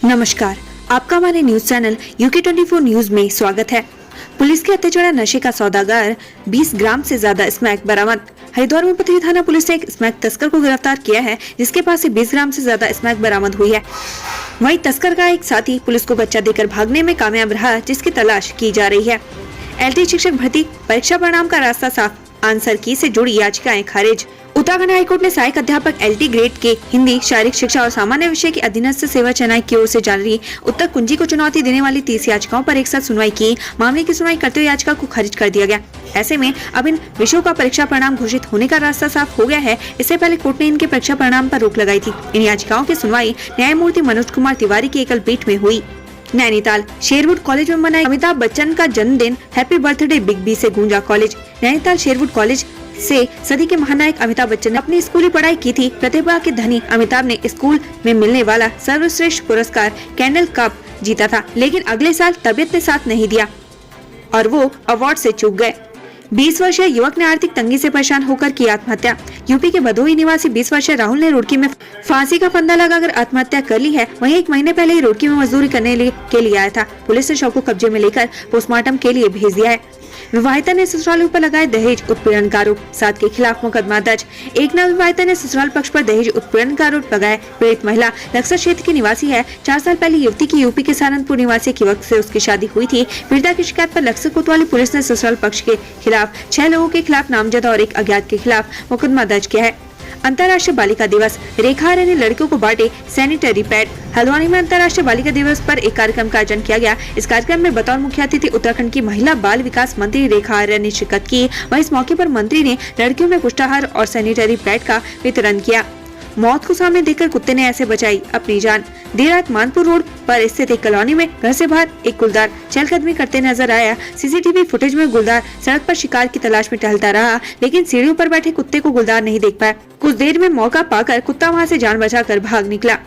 नमस्कार, आपका हमारे न्यूज चैनल UK24 न्यूज में स्वागत है। पुलिस के हत्थे चढ़ा नशे का सौदागर 20 ग्राम से ज्यादा स्मैक बरामद। हरिद्वार में पथरी थाना पुलिस ने एक स्मैक तस्कर को गिरफ्तार किया है, जिसके पास से 20 ग्राम से ज्यादा स्मैक बरामद हुई है। वहीं तस्कर का एक साथी पुलिस को बच्चा देकर भागने में कामयाब रहा, जिसकी तलाश की जा रही है। LT शिक्षक भर्ती परीक्षा परिणाम का रास्ता साफ, आंसर की से जुड़ी याचिकाएं खारिज। उत्तराखंड हाईकोर्ट ने सहायक अध्यापक LT ग्रेड के हिंदी, शारीरिक शिक्षा और सामान्य विषय के अधीनस्थ सेवा चयन की ओर से जारी उत्तर कुंजी को चुनौती देने वाली 30 याचिकाओं पर एक साथ सुनवाई की। मामले की सुनवाई करते हुए याचिका को खारिज कर दिया गया। ऐसे में अब इन विषयों का परीक्षा परिणाम घोषित होने का रास्ता साफ हो गया है। इससे पहले कोर्ट ने इनके परीक्षा परिणाम पर रोक लगाई थी। इन याचिकाओं की सुनवाई न्यायमूर्ति मनोज कुमार तिवारी की एकल पीठ में हुई। नैनीताल शेरवुड कॉलेज में मनाया अमिताभ बच्चन का जन्मदिन, हैप्पी बर्थडे बिग बी से गूंजा कॉलेज। नैनीताल शेरवुड कॉलेज से सदी के महानायक अमिताभ बच्चन ने अपनी स्कूली पढ़ाई की थी। प्रतिभा के धनी अमिताभ ने स्कूल में मिलने वाला सर्वश्रेष्ठ पुरस्कार कैंडल कप जीता था, लेकिन अगले साल तबीयत ने साथ नहीं दिया और वो अवार्ड से चूक गए। 20 वर्षीय युवक ने आर्थिक तंगी से परेशान होकर की आत्महत्या। यूपी के भदोही निवासी 20 वर्षीय राहुल ने रुड़की में फांसी का फंदा लगाकर आत्महत्या कर ली है। वहीं 1 महीने पहले ही रुड़की में मजदूरी करने के लिए आया था। पुलिस ने शव को कब्जे में लेकर पोस्टमार्टम के लिए भेज दिया है। विवाहिता ने ससुराल पर लगाए दहेज उत्पीड़न का आरोप, 7 के खिलाफ मुकदमा दर्ज। एक नवविवाहिता ने ससुराल पक्ष पर दहेज उत्पीड़न का आरोप लगाया। पीड़ित महिला लक्सर क्षेत्र की निवासी है। 4 साल पहले युवती की यूपी के सहारनपुर निवासी के वक्त से उसकी शादी हुई थी। पीड़िता की शिकायत पर लक्सर कोतवाली पुलिस ने ससुराल पक्ष के खिलाफ 6 लोगों के खिलाफ नामजद और एक अज्ञात के खिलाफ मुकदमा दर्ज किया है। अंतर्राष्ट्रीय बालिका दिवस, रेखा आर्य ने लड़कियों को बांटे सैनिटरी पैड। हल्द्वानी में अंतर्राष्ट्रीय बालिका दिवस पर एक कार्यक्रम का आयोजन किया गया। इस कार्यक्रम में बतौर मुख्य अतिथि उत्तराखंड की महिला बाल विकास मंत्री रेखा आर्य ने शिरकत की। वहीं इस मौके पर मंत्री ने लड़कियों में पुष्टाहार और सैनिटरी पैड का वितरण किया। मौत को सामने देखकर कुत्ते ने ऐसे बचाई अपनी जान। देर रात मानपुर रोड पर स्थित एक कॉलोनी में घर से बाहर एक गुलदार चहलकदमी करते नजर आया। CCTV फुटेज में गुलदार सड़क पर शिकार की तलाश में टहलता रहा, लेकिन सीढ़ियों पर बैठे कुत्ते को गुलदार नहीं देख पाया। कुछ देर में मौका पाकर कुत्ता वहां से जान बचाकर भाग निकला।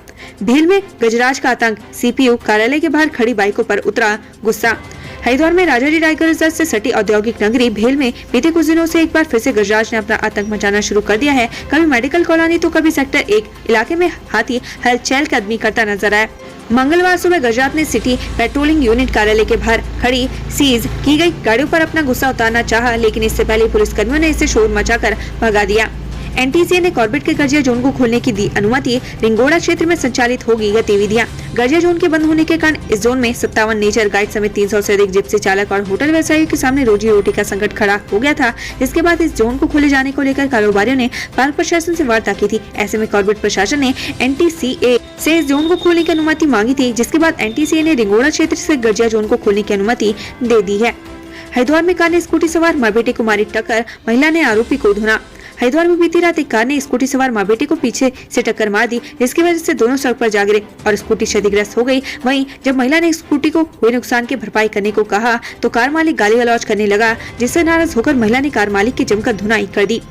भील में गजराज का आतंक, CPU कार्यालय के बाहर खड़ी बाइकों पर उतरा गुस्सा। हरिद्वार में राजाजी टाइगर रिजर्व से सटी औद्योगिक नगरी भेल में बीते कुछ दिनों से एक बार फिर से गजराज ने अपना आतंक मचाना शुरू कर दिया है। कभी मेडिकल कॉलोनी तो कभी सेक्टर 1 इलाके में हाथी चहलकदमी करता नजर आया। मंगलवार सुबह गजराज ने सिटी पेट्रोलिंग यूनिट कार्यालय के बाहर खड़ी सीज की गई गाड़ियों पर अपना गुस्सा उतारना चाहा, लेकिन इससे पहले पुलिसकर्मियों ने इसे शोर मचाकर भगा दिया। NTCA ने कॉर्बेट के गर्जिया जोन को खोलने की दी अनुमति। रिंगोड़ा क्षेत्र में संचालित होगी गतिविधियां। गर्जिया जोन के बंद होने के कारण इस जोन में 57 नेचर गाइड समेत 300 से अधिक जिप्सी चालक और होटल व्यवसायियों के सामने रोजी रोटी का संकट खड़ा हो गया था, जिसके बाद इस जोन को खोले जाने को लेकर कारोबारियों ने पार्क प्रशासन से वार्ता की थी। ऐसे में कॉर्बेट प्रशासन ने NTCA से इस जोन को खोलने की अनुमति मांगी थी, जिसके बाद NTCA ने रिंगोड़ा क्षेत्र से गर्जिया जोन को खोलने की अनुमति दे दी है। हरिद्वार में कार ने स्कूटी सवार मां बेटे को मारी टक्कर, महिला ने आरोपी को धुना। हरिद्वार में बीती रात एक कार ने स्कूटी सवार मां बेटे को पीछे से टक्कर मार दी, जिसकी वजह से दोनों सड़क पर जा गिरे और स्कूटी क्षतिग्रस्त हो गई। वहीं जब महिला ने स्कूटी को हुए नुकसान की भरपाई करने को कहा तो कार मालिक गाली गलौज करने लगा, जिससे नाराज होकर महिला ने कार मालिक की जमकर धुनाई कर दी।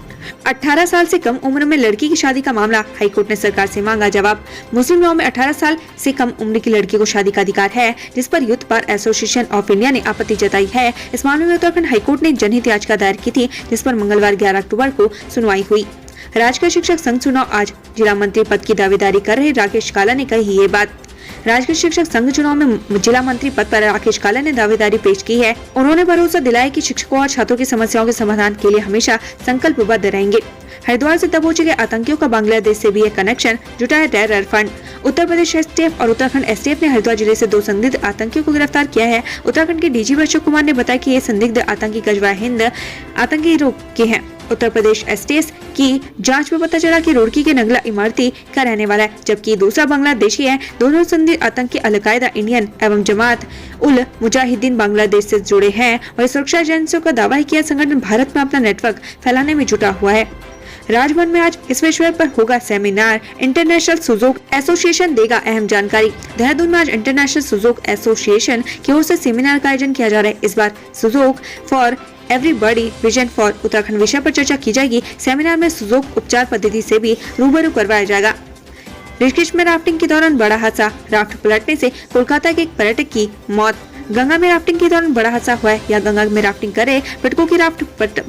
18 साल से कम उम्र में लड़की की शादी का मामला, हाईकोर्ट ने सरकार से मांगा जवाब। मुस्लिम लॉ में 18 साल से कम उम्र की लड़की को शादी का अधिकार है, जिस पर youth bar association of India ने आपत्ति जताई है। इस मामले में उत्तराखंड हाईकोर्ट ने जनहित याचिका दायर की थी, जिस पर मंगलवार 11 अक्टूबर को सुनवाई हुई। राजकीय शिक्षक संघ चुनाव आज, जिला मंत्री पद की दावेदारी कर रहे राकेश काला ने कही ये बात। राजकीय शिक्षक संघ चुनाव में जिला मंत्री पद पर राकेश काला ने दावेदारी पेश की है। उन्होंने भरोसा दिलाया कि शिक्षकों और छात्रों की समस्याओं के समाधान के लिए हमेशा संकल्पबद्ध रहेंगे। हरिद्वार से दबोचे गए आतंकियों का बांग्लादेश से भी है connection, जुटाया terror fund. Uttar Pradesh STF और उत्तराखंड STF ने हरिद्वार जिले से 2 संदिग्ध आतंकियों को गिरफ्तार किया है। उत्तराखंड के DG अशोक कुमार ने बताया कि ये संदिग्ध आतंकी गजवा हिंद आतंकी ग्रोह के हैं। उत्तर प्रदेश STS की जांच में पता चला कि रुड़की के नगला इमारती का रहने वाला है, जबकि दूसरा बांग्लादेशी है। दोनों संदिग्ध आतंकी अल-कायदा इंडियन एवं जमात उल मुजाहिदीन बांग्लादेश से जुड़े हैं और सुरक्षा एजेंसियों का दावा है कि यह संगठन भारत में अपना नेटवर्क फैलाने में जुटा हुआ है। राजभवन में आज इस विषय पर होगा सेमिनार, इंटरनेशनल सुजोक एसोसिएशन देगा अहम जानकारी। देहरादून में आज इंटरनेशनल सुजोक एसोसिएशन की ओर से सेमिनार का आयोजन किया जा रहा है। इस बार Sujok for everybody vision for Uttarakhand विषय पर चर्चा की जाएगी। सेमिनार में सुजोक उपचार पद्धति से भी रूबरू करवाया जाएगा। ऋषिकेश में राफ्टिंग के दौरान बड़ा हादसा, राफ्ट पलटने से कोलकाता के एक पर्यटक की मौत। गंगा में राफ्टिंग के दौरान बड़ा हादसा हुआ है। या गंगा में राफ्टिंग कर रहे पर्यटकों की राफ्ट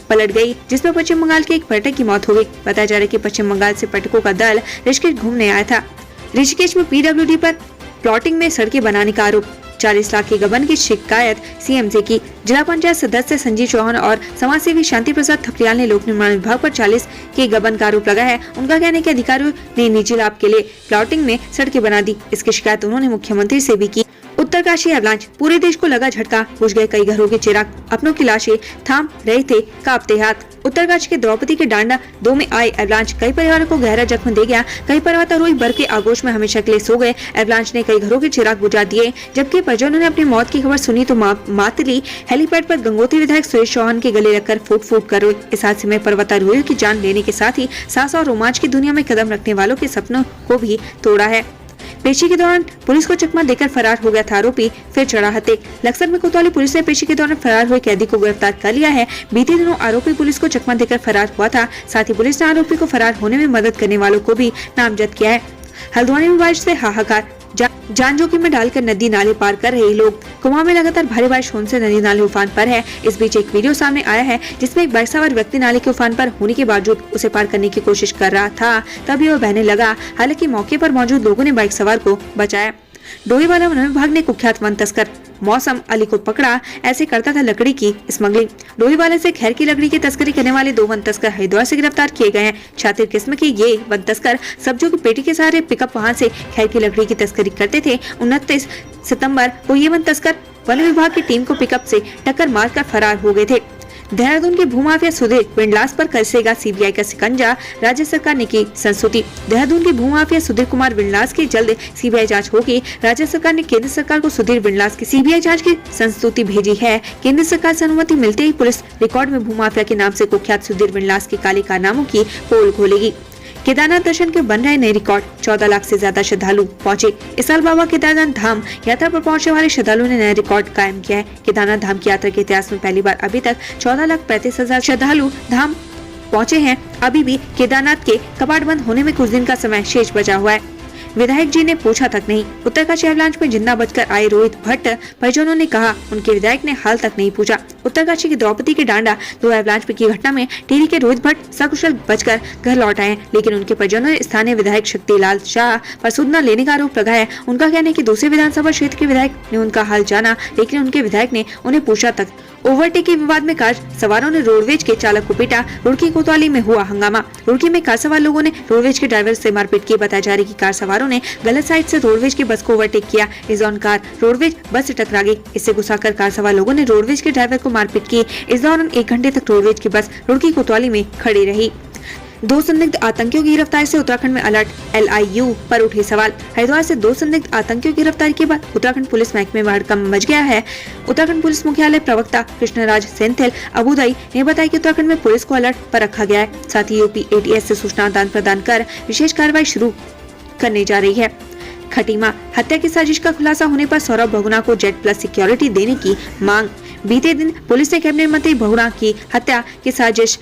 पलट गई, जिसमें पश्चिम बंगाल के एक पर्यटक की मौत हो गई। बताया जा रहा है कि पश्चिम बंगाल से पर्यटकों का दल ऋषिकेश घूमने आया था। ऋषिकेश में पीडब्ल्यूडी पर प्लॉटिंग में सड़कें बनाने का आरोप, 40 लाख के गबन की शिकायत सीएम से की। जिला पंचायत सदस्य संजीव चौहान और समाजसेवी शांति प्रसाद थपलियाल ने लोक निर्माण विभाग पर 40 के गबन का आरोप लगाया है। उनका कहना है कि अधिकारियों ने निजी लाभ के लिए प्लॉटिंग में सड़कें बना दी। इसकी शिकायत उन्होंने मुख्यमंत्री से भी की। उत्तरकाशी एवलांच, पूरे देश को लगा झटका, बुझ गए कई घरों के चिराग, अपनों की लाशें थाम रहे थे कांपते हाथ। उत्तरकाशी के द्रौपदी के डांडा 2 में आई एवलांच कई परिवारों को गहरा जख्म दे गया। कई पर्वतारोही बर्फ के आगोश में हमेशा के लिए सो गए। एवलांच ने कई घरों के चिराग बुझा दिए। जबकि परिजनों ने अपनी मौत की खबर सुनी तो मातली हेलीपैड पर गंगोत्री विधायक सुरेश चौहान के गले लगकर फूट कर रोए। इस हादसे में पर्वतारोहियों की जान लेने के साथ ही साहस और रोमांच की दुनिया में कदम रखने वालों के सपनों को भी तोड़ा है। पेशी के दौरान पुलिस को चकमा देकर फरार हो गया था आरोपी, फिर चढ़ा हत्थे। लक्सर में कोतवाली पुलिस ने पेशी के दौरान फरार हुए कैदी को गिरफ्तार कर लिया है। बीते दिनों आरोपी पुलिस को चकमा देकर फरार हुआ था। साथ ही पुलिस ने आरोपी को फरार होने में मदद करने वालों को भी नामजद किया है। हल्द्वानी में बारिश से हाहाकार, जान जोखिम में डालकर नदी नाले पार कर रहे लोग। कुमाऊं में लगातार भारी बारिश होने से नदी नाले उफान पर है। इस बीच एक वीडियो सामने आया है जिसमें एक बाइक सवार व्यक्ति नाले के उफान पर होने के बावजूद उसे पार करने की कोशिश कर रहा था, तभी वह बहने लगा। हालांकि मौके पर मौजूद लोगों ने बाइक सवार को बचाया। डोईवाला वन विभाग ने कुख्यात वन तस्कर मौसम अली को पकड़ा। ऐसे करता था लकड़ी की स्मगलिंग। डोईवाला से खैर की लकड़ी की तस्करी करने वाले 2 वन तस्कर हरिद्वार से गिरफ्तार किए गए हैं। शातिर किस्म के ये वन तस्कर सब्जियों की पेटी के सहारे पिकअप वाहन से खैर की लकड़ी की तस्करी करते थे। 29 सितंबर को ये वन तस्कर वन विभाग की टीम को पिकअप से टक्कर मारकर फरार हो गए थे। देहरादून के भूमाफिया सुधीर विंडलास पर कसेगा सीबीआई का शिकंजा, राज्य सरकार ने की संस्तुति। देहरादून के भूमाफिया सुधीर कुमार विंडलास की जल्द सीबीआई जांच होगी। राज्य सरकार ने केंद्र सरकार को सुधीर विंडलास की सीबीआई जांच की संस्तुति भेजी है। केंद्र सरकार से अनुमति मिलते ही पुलिस रिकॉर्ड में भूमाफिया के नाम से कुख्यात सुधीर विंडलास के काले कारनामों की पोल खोलेगी। केदारनाथ दर्शन के बन रहे नए रिकॉर्ड, 14 लाख से ज्यादा श्रद्धालु पहुंचे। इस साल बाबा केदारनाथ धाम यात्रा पर पहुंचने वाले श्रद्धालुओं ने नया रिकॉर्ड कायम किया है। केदारनाथ धाम की यात्रा के इतिहास में पहली बार अभी तक 14,35,000 श्रद्धालु धाम पहुंचे हैं। अभी भी केदारनाथ के कपाट बंद होने में कुछ दिन का समय शेष बचा हुआ है। विधायक जी ने पूछा तक नहीं। उत्तरकाशी एवलांच में जिंदा बचकर आए रोहित भट्ट, परिजनों ने कहा उनके विधायक ने हाल तक नहीं पूछा। उत्तरकाशी की द्रौपदी के डांडा 2 एवलांच की घटना में टिहरी के रोहित भट्ट सकुशल बचकर घर लौट आए, लेकिन उनके परिजनों ने स्थानीय विधायक शक्तिलाल शाह पर सुध न लेने का आरोप लगाया। उनका कहना है कि दूसरे विधानसभा क्षेत्र के विधायक ने उनका हाल जाना, लेकिन उनके विधायक ने उन्हें पूछा तक। ओवरटेक के विवाद में कार सवारों ने रोडवेज के चालक को पीटा। रुड़की कोतवाली में हुआ हंगामा। रुड़की में कार सवार लोगों ने रोडवेज के ड्राइवर से मारपीट की। बताया जा रहा है कि कार सवारों ने गलत साइड से रोडवेज की बस को ओवरटेक किया। इस दौरान कार रोडवेज बस से टकरा गई। इससे गुस्सा कर कार सवार लोगों ने रोडवेज के ड्राइवर को मारपीट की। इस दौरान 1 घंटे तक रोडवेज की बस रुड़की कोतवाली में खड़ी रही। 2 संदिग्ध आतंकियों की गिरफ्तारी से उत्तराखंड में अलर्ट, LIU पर उठे सवाल। हरिद्वार से 2 संदिग्ध आतंकियों की गिरफ्तारी के बाद उत्तराखंड पुलिस महकमे में हड़कंप मच गया है। उत्तराखंड पुलिस मुख्यालय प्रवक्ता कृष्णराज सेंथिल अबुदाई ने बताया कि उत्तराखंड में पुलिस को अलर्ट पर रखा गया है। साथ ही यूपी ATS से सूचना आदान प्रदान कर विशेष कार्रवाई शुरू करने जा रही है। खटीमा हत्या की साजिश का खुलासा होने पर सौरभ बहुगुणा को Z+ सिक्योरिटी देने की मांग। बीते दिन पुलिस ने कैबिनेट मंत्री बहुगुणा की हत्या की साजिश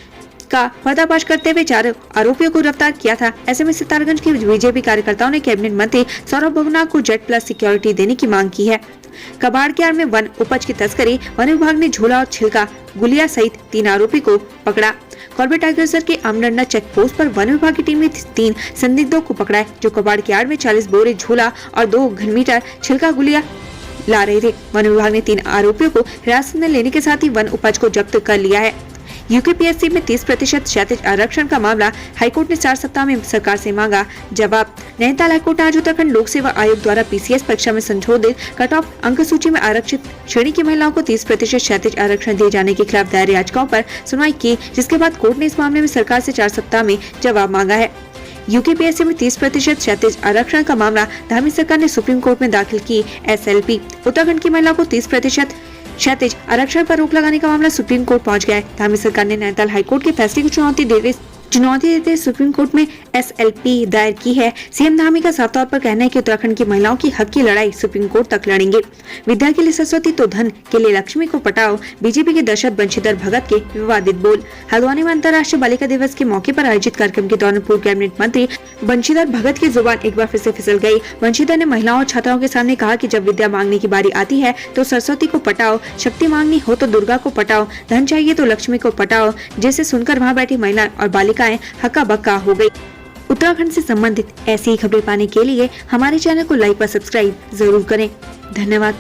का पर्दाफाश करते हुए 4 आरोपियों को गिरफ्तार किया था। ऐसे में सितारगंज के बीजेपी कार्यकर्ताओं ने कैबिनेट मंत्री सौरभ बहुगुणा को Z+ सिक्योरिटी देने की मांग की है। कबाड़ के आड़ में वन उपज की तस्करी, वन विभाग ने झोला और छिलका गुलिया सहित 3 आरोपी को पकड़ा। कॉर्बेट टाइगर के आमडंडा चेक पोस्ट पर वन विभाग की टीम ने 3 संदिग्धों को पकड़ा है, जो कबाड़ के आड़ में 40 बोरे झोला और 2 घनमीटर छिलका गुलिया ला रहे थे। वन विभाग ने 3 आरोपियों को हिरासत में लेने के साथ ही वन उपज को जब्त कर लिया है। यूकेपीएससी में 30% क्षैतिज आरक्षण का मामला, हाईकोर्ट ने 4 सप्ताह में सरकार से मांगा जवाब। नैनीताल हाईकोर्ट ने आज उत्तराखंड लोक सेवा आयोग द्वारा PCS परीक्षा में संशोधित कट ऑफ अंक सूची में आरक्षित श्रेणी की महिलाओं को 30% क्षैतिज आरक्षण दिए जाने के खिलाफ दायर याचिकाओं पर सुनवाई की, जिसके बाद कोर्ट ने इस मामले में सरकार से 4 सप्ताह में जवाब मांगा है। यूकेपीएससी में 30% क्षैतिज आरक्षण का मामला धामी सरकार ने सुप्रीम कोर्ट में दाखिल की SLP। उत्तराखंड की महिलाओं को 30% क्षैतिज आरक्षण पर रोक लगाने का मामला सुप्रीम कोर्ट पहुंच गया है। धामी सरकार ने नैनीताल हाईकोर्ट के फैसले को चुनौती देते सुप्रीम कोर्ट में SLP दायर की है। सीएम धामी का साफ तौर पर कहना है कि उत्तराखंड की महिलाओं की हक की लड़ाई सुप्रीम कोर्ट तक लड़ेंगे। विद्या के लिए सरस्वती तो धन के लिए लक्ष्मी को पटाओ, बीजेपी के दशरथ बंशीधर भगत के विवादित बोल। हल्द्वानी में अंतर्राष्ट्रीय बालिका दिवस के मौके पर आयोजित कार्यक्रम के दौरान पूर्व कैबिनेट मंत्री बंशीधर भगत की जुबान एक बार फिर से फिसल गई। बंशीधर ने महिलाओं और छात्राओं के सामने कहा कि जब विद्या मांगने की बारी आती है तो सरस्वती को पटाओ, शक्ति मांगनी हो तो दुर्गा को पटाओ, धन चाहिए तो लक्ष्मी को पटाओ। जिसे सुनकर वहां बैठी महिलाएं और बालिकाएं हक्का बक्का हो गई। उत्तराखंड से संबंधित ऐसी ही खबरें पाने के लिए हमारे चैनल को लाइक व सब्सक्राइब जरूर करें। धन्यवाद।